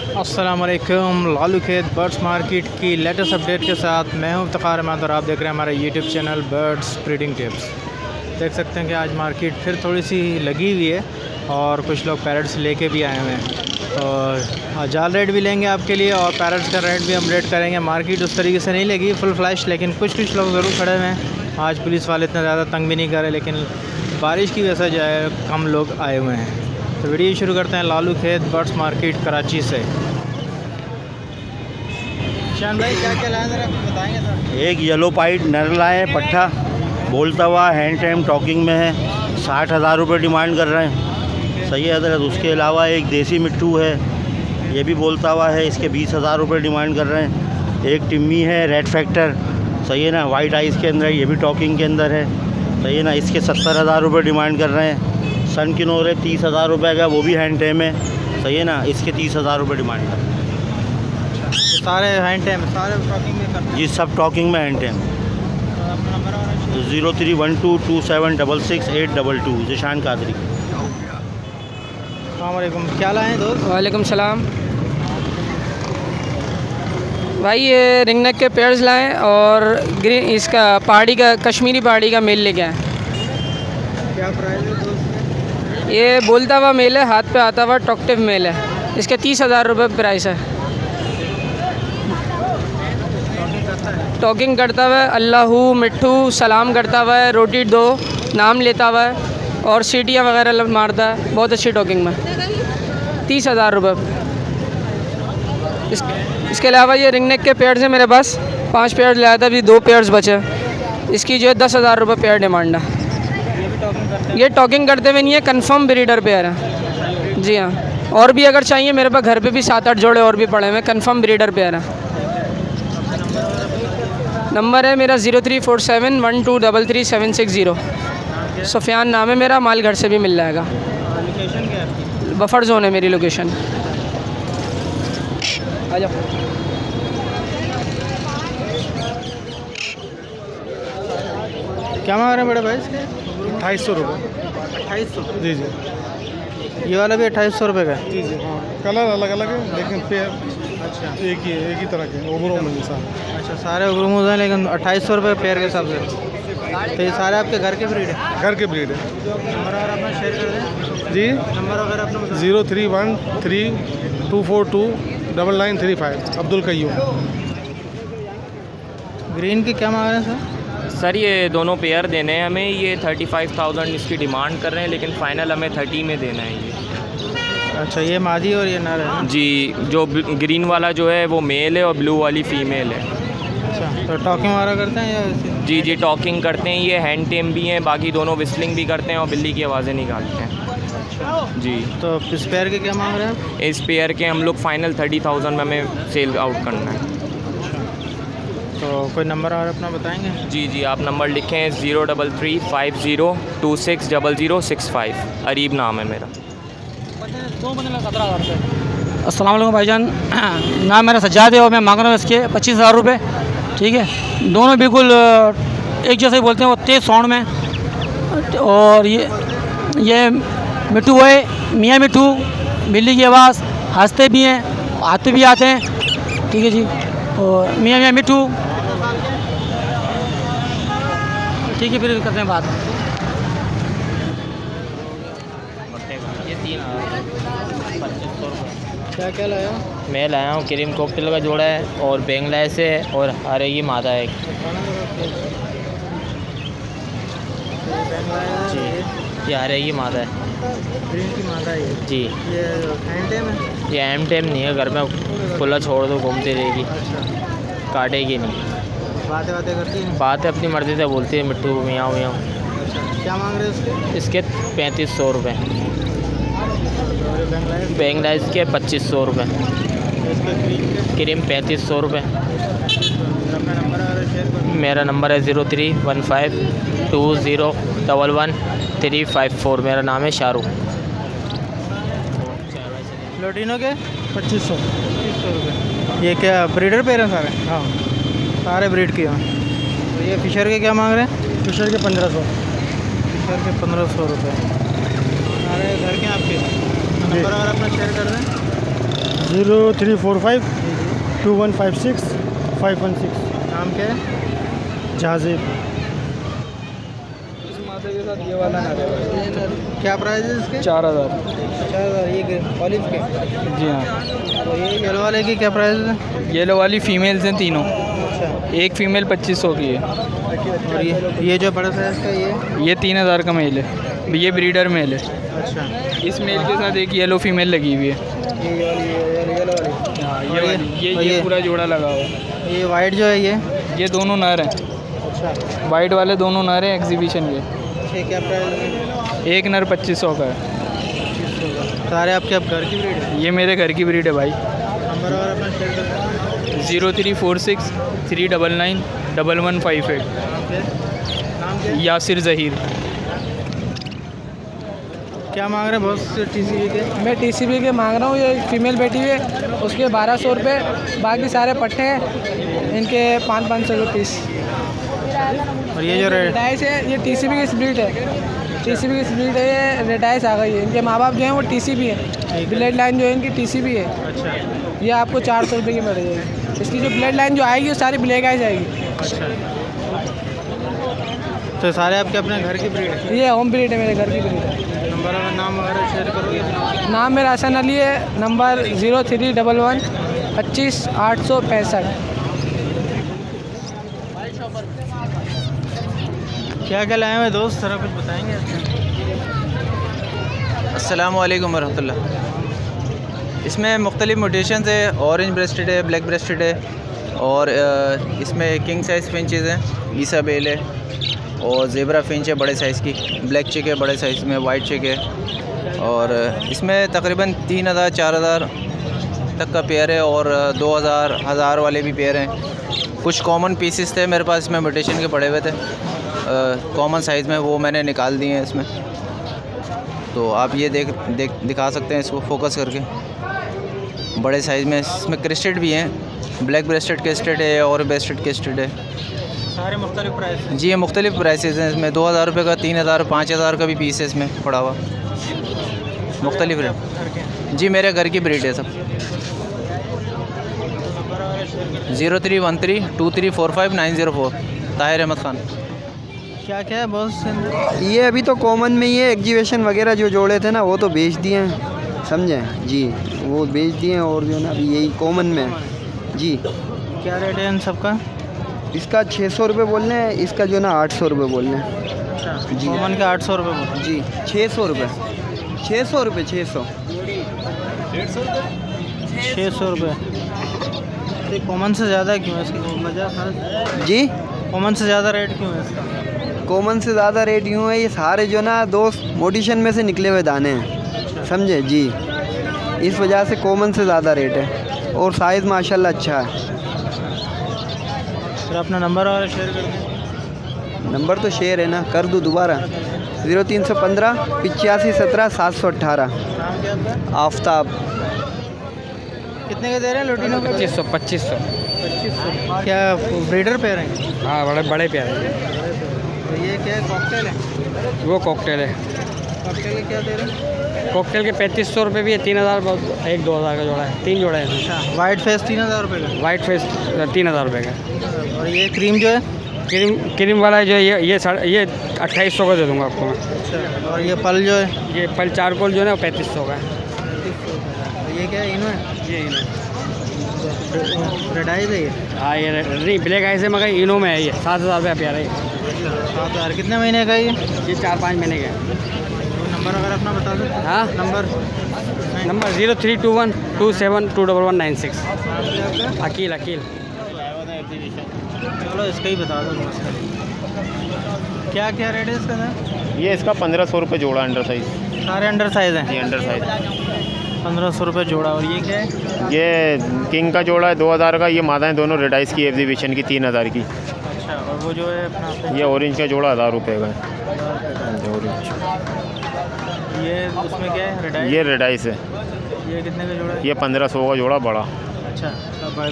अस्सलाम वालेकुम। लालू खेत बर्ड्स मार्केट की लेटेस्ट अपडेट के साथ मैं हूं इफ्तिखार अहमद और आप देख रहे हैं हमारा YouTube channel birds breeding tips. देख सकते हैं कि आज मार्केट फिर थोड़ी सी लगी हुई है और कुछ लोग पैरट्स लेके भी आए हुए हैं। तो जाल रेट भी लेंगे आपके लिए और पैरट्स का रेट भी हम रेट करेंगे। मार्केट उस तरीके से नहीं लगी फुल फ्लैश, लेकिन कुछ लोग ज़रूर खड़े हुए हैं। आज पुलिस वाले इतना ज़्यादा तंग भी नहीं कर रहे, लेकिन बारिश की वजह से जो है कम लोग आए हुए हैं। तो वीडियो शुरू करते हैं लालू खेत बर्ड्स मार्केट कराची से। शान भाई क्या क्या लाए ज़रा बताएंगे सर? एक येलो पाइट नर लाए हैं, पट्ठा बोलता हुआ हैंड टाइम टॉकिंग में है, 60,000 रुपये डिमांड कर रहे हैं। सही है हज़रत। उसके अलावा एक देसी मिट्टू है, ये भी बोलता हुआ है, इसके 20,000 रुपये डिमांड कर रहे हैं। एक टिम्मी है रेड फैक्टर, सही है ना, वाइट आइज़ के अंदर, ये भी टॉकिंग के अंदर है, सही है ना, इसके 70,000 रुपये डिमांड कर रहे हैं। सन किनोर है 30,000 रुपये का, वो भी हैंड टाइम है, सही है ना, इसके 30,000 रुपये डिमांड कर रहे हैं। सारे हैंड टाइम सारे टॉकिंग में करते हैं? ये सब टॉकिंग में हैंड टाइम। 031227666822 ज़िशान कादरी। अस्सलाम वालेकुम, क्या लाए हैं दोस्त? वालेकुम सलाम भाई। ये रिंग नेक के पेयर्स लाएं और ग्रीन इसका पहाड़ी का कश्मीरी पहाड़ी का मेल लेके आए। क्या प्राइस है दोस्त? ये बोलता हुआ मेल है, हाथ पे आता हुआ टॉक्टिव मेल है। इसके 30,000 रुपये प्राइस है। टॉकिंग करता हुआ है, अल्लाहू मिट्ठू सलाम करता हुआ है, रोटी दो नाम लेता हुआ है और सीटियाँ वगैरह मारता है। बहुत अच्छी टॉकिंग में 30,000 रुपये। इसके अलावा ये रिंग नेक के पेयर्स हैं मेरे पास, 5 पेयर्स लाया था, अभी 2 पेयर्स बचे। इसकी जो है 10,000 रुपये पेयर डिमांड है। ये टॉकिंग करते हुए नहीं है, कंफर्म ब्रीडर पेयर है। जी हाँ, और भी अगर चाहिए मेरे पास घर पे भी 7-8 जोड़े और भी पड़े हुए, कंफर्म ब्रीडर पेयर है। नंबर है मेरा 034712333760। सुफियान नाम है मेरा, माल घर से भी मिल जाएगा। लोकेशन क्या है? बफर जोन है मेरी लोकेशन। आ जाओ। क्या मांग रहे हैं बड़े भाई इसके? 2800 रुपये। 2800? जी जी ये वाला भी 2800 रुपये का है? जी जी। हाँ, कलर अलग अलग है लेकिन पेयर अच्छा एक ही तरह के ओवरऑल में सारे। अच्छा, सारे उग्रमूज हैं लेकिन 2800 रुपये पेयर के हिसाब से। तो ये सारे आपके घर के ब्रीड है? घर के ब्रीड है। नंबर और अपना शेयर कर दें जी। नंबर वगैरह अपना बता। 0313242995 अब्दुल कय्यूम। ग्रीन की क्या मांग रहे हैं सर? सर ये दोनों पेयर देने हैं हमें। ये 35,000 इसकी डिमांड कर रहे हैं, लेकिन फ़ाइनल हमें 30 में देना है ये। अच्छा, ये मादी और ये नर है ना? जी, जो ग्रीन वाला जो है वो मेल है और ब्लू वाली फ़ीमेल है। अच्छा, तो टॉकिंग वगैरह करते हैं या ऐसे? जी टॉकिंग करते हैं, ये हैंड टेम भी हैं, बाकी दोनों विस्लिंग भी करते हैं और बिल्ली की आवाज़ें निकालते हैं। जी। तो इस पेयर के क्या मांग रहे हैं आप? इस पेयर के हम लोग फ़ाइनल 30,000 में हमें सेल आउट करना है। तो कोई नंबर और अपना बताएंगे? जी आप नंबर लिखें 033502600065। अरीब नाम है मेरा। अस्सलाम वालेकुम भाईजान। नाम मेरा सज्जाद है और मैं मांग रहा हूँ इसके 25,000 रुपये। ठीक है, दोनों बिल्कुल एक जैसे बोलते हैं, वो तेज़ साउंड में। और ये मिट्टू है, मियाँ मिट्टू, बिल्ली की आवाज़, हंसते भी हैं, आते भी आते हैं। ठीक है जी। और मियाँ मिट्टू। ठीक है, फिर करते हैं बात। क्या क्या लाया? मैं लाया हूँ क्रीम कॉकटेल का जोड़ा है और बेंगलाइस है और हरेगी मादा है जी। ये हरेगी मादा है। ग्रीन की मादा है जी। ये हैंड टाइम है? ये एम टाइम नहीं है, घर में खुला छोड़ दो घूमती रहेगी, काटेगी नहीं। बातें करती हैं? बात अपनी मर्ज़ी से बोलती है, मिट्टू मियाँ मियाँ। अच्छा, क्या मांग रहे हैं इसके 3500 रुपये। उसके? बेंगलाइस के 2500 रुपये। क्रीम 3500 रुपये। अपना नंबर और शेयर कर। मेरा नंबर है 031520111354। मेरा नाम है शाहरुख। लोटिनो के 2500। 2500 रुपये। ये क्या ब्रीडर पेयर हैं सारे? हाँ, सारे ब्रीड के हैं। तो ये फिशर के क्या मांग रहे हैं? फिशर के 1500। फिशर के 1500 रुपये। सारे घर के आपके? नंबर और अपना शेयर कर दें। 0345 2156 516। नाम क्या है? जहाज़ेब। ये वाला ना क्या प्राइस है इसके? 4000। 4000। ये ऑलिव के? जी हाँ। और ये येलो वाले की क्या प्राइस है? येलो वाली फीमेल्स हैं तीनों, अच्छा। एक फ़ीमेल 2500 की है। और ये जो बड़ा साइज़ का ये 3000 का मेल है, ये ब्रीडर मेल है। अच्छा। इस मेल के साथ एक येलो फीमेल लगी हुई है। ये वाली हाँ, और ये पूरा जोड़ा लगा हुआ है। ये वाइट जो है ये दोनों नर हैं। अच्छा। वाइट वाले दोनों नर हैं एग्जीबिशन के। ये क्या प्राइस है? एक नर 2500 का है। सारे आपके आप घर की ब्रीड है? ये मेरे घर की ब्रीड है भाई। नंबर और अपना शेयर कर सकते हैं? 0346 399 1158। नाम क्या? यासिर ज़हीर। क्या मांग रहे हैं बॉस TCB के? मैं TCB के मांग रहा हूँ। ये फीमेल बैठी हुई है, उसके 1200 रुपये, बाकी सारे पट्टे हैं, इनके 500 रुपये पीस। और ये जो रेड रेडाइस है, ये TCB की स्प्लिट है। TCB की स्प्लिट है, ये रेडाइस आ गई है। इनके माँ बाप जो हैं वो TCB है, ब्लड लाइन जो है इनकी TCB है। अच्छा। ये आपको 400 रुपये की पड़ जाएगी। इसकी जो ब्लड लाइन जो आएगी वो सारी ब्लैक आइज आएगी। अच्छा। तो सारे आपके अपने घर की ब्रीड है? ये होम ब्रीड है, मेरे घर की ब्रीड है। नंबर और नाम वगैरह शेयर करोगे? नाम मेरा हसन अली है, नंबर 0311 25 865। क्या क्या लाए हुए दोस्त, ज़रा कुछ बताएंगे? अस्सलामुअलैकुम वरहमतुल्लाह। इसमें मुख्तलिफ़ म्यूटेशंस है, ऑरेंज ब्रेस्टेड है, ब्लैक ब्रेस्टेड है, और इसमें किंग साइज़ फिंचेस हैं, ईसा बेल है, और ज़ेबरा फिंच है बड़े साइज़ की, ब्लैक चिक है बड़े साइज़ में, वाइट चिक है, और इसमें तकरीबन 3000 4000 तक का पेयर है, और 2000 1000 वाले भी पेयर हैं। कुछ कॉमन पीसेस थे मेरे पास इसमें म्यूटेशन के पड़े हुए थे कॉमन साइज़ में, वो मैंने निकाल दिए हैं इसमें। तो आप ये दिखा सकते हैं इसको फोकस करके, बड़े साइज़ में। इसमें क्रेस्टेड भी हैं, ब्लैक ब्रेस्टेड क्रेस्टेड है और ब्रेस्टेड क्रेस्टेड है। सारे मुख्तलिफ प्राइस? जी, ये मुख्तलिफ प्राइसेस हैं इसमें। 2000 रुपये का, 3000 5000 का भी पीस है इसमें पड़ा हुआ, मुख्तलिफ रेट। जी, मेरे घर की ब्रीड है सब। 0313 2345 904। ताहिर अहमद ख़ान। क्या क्या है बॉस? ये अभी तो कॉमन में ये एग्जीबिशन वगैरह जो जोड़े थे ना वो तो बेच दिए हैं, समझे जी, वो बेच दिए हैं, और जो ना अभी यही कॉमन में है जी। क्या रेट है इन सब का? इसका 600 रुपये बोल रहे हैं, इसका जो ना 800 रुपये बोल रहे हैं। अच्छा। जी। कॉमन के 800 रुपये बोल रहे हैं? जी, 600 रुपये। 600 रुपये। 600 रुपये। कॉमन से ज़्यादा क्यों है इसकी वजह? जी, कॉमन से ज़्यादा रेट क्यों है इसका? कॉमन से ज़्यादा रेट यूँ है, ये सारे जो ना दोस्त मोटिशन में से निकले हुए दाने हैं, समझे जी, इस वजह से कॉमन से ज़्यादा रेट है, और साइज़ माशाल्लाह अच्छा है। फिर अपना नंबर और शेयर कर दें। नंबर तो शेयर है ना, कर दूँ दोबारा? 0315 85 17 718। नाम क्या आपका? आफ्ताब। कितने के दे रहे हैं लोटिनो के? 2500। 2500। क्या ब्रीडर पेयर हैं? हाँ, बड़े प्यारे। तो ये क्या है, कॉकटेल है? वो कॉकटेल है। कॉकटेल के क्या दे रहे हैं? कॉकटेल के 3500 रुपये भी है, 3000 एक 2000 का जोड़ा है, 3 जोड़े हैं। अच्छा। वाइट फेस 3000 रुपये का? वाइट फेस 3000 रुपये का। और ये क्रीम जो है? क्रीम वाला जो है ये 2800 का दे दूँगा आपको मैं। अच्छा। और ये पल जो है? ये पल चारकोल जो है ना वो 3500 का है। ये क्या है, इनो है? ये इनो रेडाइज है ये? हाँ, ये नहीं ब्लैक आइस है, मगर इनो में है ये। 7000 रुपये प्यारा है। 7000। कितने महीने का ये? ये 4-5 महीने का है। तो नंबर अगर अपना बता सकते हैं? हाँ, नंबर 0321 27 21196। अकील। चलो इसका ही बता दो। क्या क्या रेट है इसका सर? ये इसका 1500 रुपये जोड़ा, अंडर साइज़। सारे अंडर साइज़ हैं? ये अंडर साइज़ 1500 रुपये जोड़ा। और ये क्या है? ये किंग का जोड़ा है 2000 का। ये मादाएँ दोनों रेडाइस की एग्जीबिशन की 3000 की। अच्छा। और वो जो है अपना? ये ऑरेंज का जोड़ा 1000 रुपये का है। ऑरेंज ये उसमें क्या है, रेडाइज? ये रेडाइस है। ये कितने का जोड़ा है? ये 1500 का जोड़ा बड़ा। अच्छा।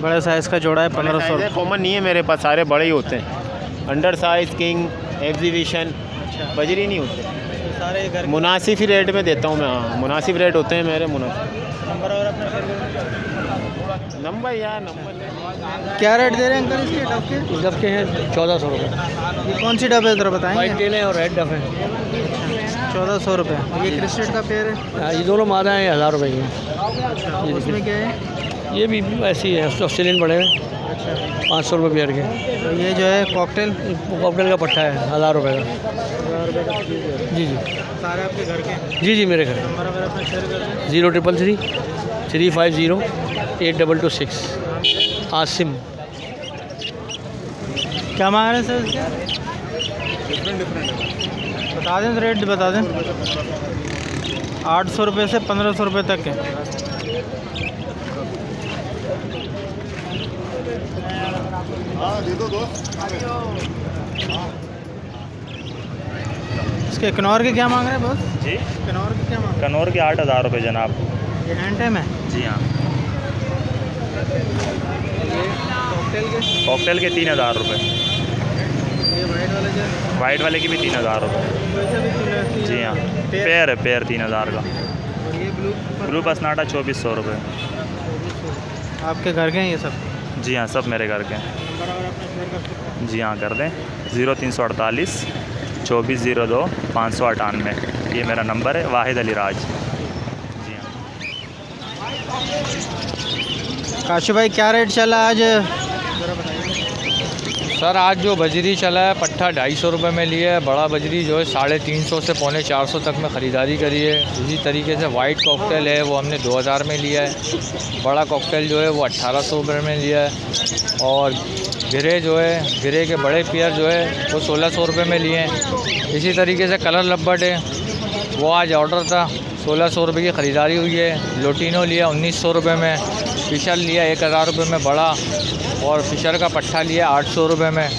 बड़े साइज़ का जोड़ा है 1500। कॉमन नहीं है मेरे पास, सारे बड़े ही होते हैं। अंडर साइज़, किंग, एग्जीबिशन, बजरी नहीं होते। सारे घर मुनासिब ही रेट में देता हूँ मैं। हाँ, मुनासिब रेट होते हैं मेरे, मुनासिब। नंबर और अपना शेयर करो। नंबर यार नंबर क्या रेट दे रहे हैं अंकल इसके डब के? डब के हैं 1400 रुपये। ये कौन सी डब है ज़रा वाइट बताएंगे? टेल है और रेड डब है। 1400 रुपये। ये क्रिस्टेड का पेड़ है? ये दोनों मादा हैं 1000 रुपये की। अच्छा, उसमें क्या है? ये भी ऐसी है, ऑस्ट्रेलियन बड़े हैं। अच्छा, 500 रुपये पेयर के। तो ये जो है कॉकटेल कॉकटेल का पट्टा है 1000 रुपये का। 1000 रुपये का पीस है। जी जी सारे आपके घर के हैं? जी जी मेरे घर। नंबर वगैरह अपना शेयर कर दें। 0333 350 8226 आसिम। क्या मांग रहे हैं सर इसके? बता दें रेट बता दें। 800 रुपये से 1500 रुपये तक है। इसके कनौर के क्या मांग रहे हैं बस? जी कनौर के क्या मांग रहे कनौर के 8000 रुपये जनाब। हैं? ये हैंड टाइम है? जी हाँ। ये कॉकटेल के? कॉकटेल के 3000 रुपये। ये वाइट वाले जो है? वाइट वाले की भी 3000 रुपये। वैसे भी 3,000 जी हाँ पेयर है, पेयर 3000 का। और ये ब्लू ब्लू पसनाटा 2400 रुपये। आपके घर के हैं ये सब? जी हाँ सब मेरे घर के हैं। नंबर अगर आपने शेयर कर सकते जी हाँ कर दें 0348 2402 598 ये मेरा नंबर है। वाहिद अली राज। जी हाँ। काशू भाई क्या रेट चला आज? ज़रा बताइए। सर आज जो बजरी चला है पट्ठा 250 रुपये में लिया है। बड़ा बजरी जो है 350 से पौने 400 तक में ख़रीदारी करी है। इसी तरीके से वाइट कॉकटेल है वो हमने 2000 में लिया है। बड़ा कॉकटेल जो है वो 1800 रुपये में लिया है। और गिरे जो है गिरे के बड़े पेयर जो है वो 1600 रुपये में लिए हैं। इसी तरीके से कलर लब्बट है वो आज ऑर्डर था 1600 रुपये की ख़रीदारी हुई है। लोटिनो लिया 1900 रुपये में। फिशर लिया 1000 रुपये में बड़ा और फिशर का पट्ठा लिया 800 रुपये में।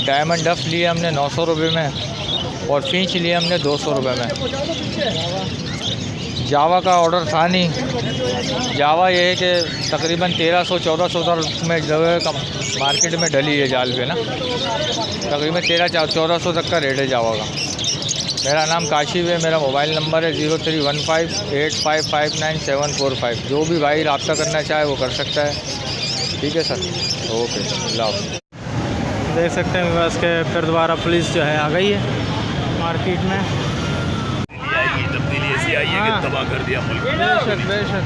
डायमंड डफ लिया हमने 900 रुपये में और फिंच लिया हमने 200 रुपये में। जावा का ऑर्डर था नहीं। जावा ये है कि तकरीबन 1300-1400 में जो है मार्केट में डली है जाल पे ना, तकरीबन 1300-1400 तक का रेट है जावा का। मेरा नाम काशिफ है। मेरा मोबाइल नंबर है 0315 8559 जो भी भाई रब्ता करना चाहे वो कर सकता है। ठीक है सर, ओके अल्लाह। देख सकते हैं बस के फिर दोबारा पुलिस जो है आ गई है मार्केट में। तब्दीली ऐसी आई है कि तबाह कर दिया मुल्क। बेशक बेशक।